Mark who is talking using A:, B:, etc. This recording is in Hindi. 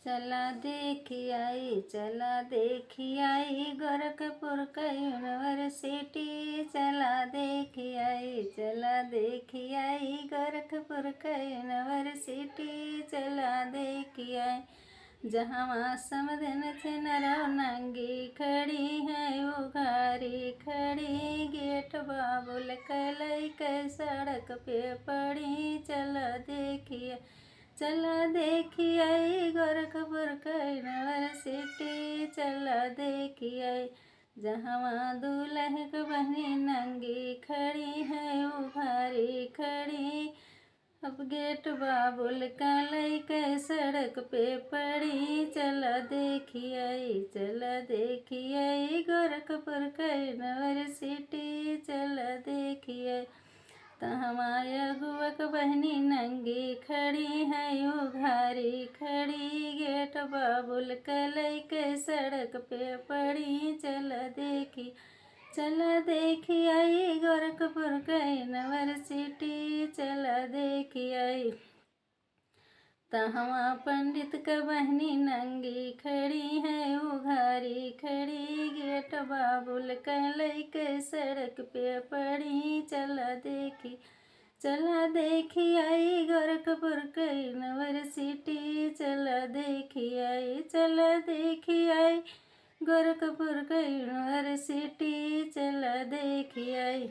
A: चला देखी आई, चला देखी आई गोरखपुर का यूनिवर्सिटी। चला देखी आई, चला देखी आई गोरखपुर का यूनिवर्सिटी। चला देखी आई जहाँ समदन नरौ नंगी खड़ी है उघारी खड़ी। गेट बाबुल कलई के सड़क पे पड़ी। चला देखिए, चला देखी आई गोरखपुर का यूनिवर्सिटी। चला देखी आई जहाँ दूल्हे के बहनी नंगी खड़ी है उघारी खड़ी। अब गेट बाबुल कलई के सड़क पे पड़ी। चला देखी आई, चला देखी आई गोरखपुर का यूनिवर्सिटी। चला देखी आई हमारे गुवक बहनी नंगी खड़ी है उघारी खड़ी। गेट बाबुल कलई के सड़क पे पड़ी। चला देखी, चला देखी आई गोरखपुर का यूनिवर्सिटी। चला देखी आई तहाँ पंडित का बहनी नंगी खड़ी है उघारी खड़ी। गेट बाबुल कलई के सड़क पे पड़ी। चला देखी, चला देखी आई गोरखपुर का यूनिवर्सिटी। चला देखी आई, चला देखी आई गोरखपुर का यूनिवर्सिटी। चला देखी आई।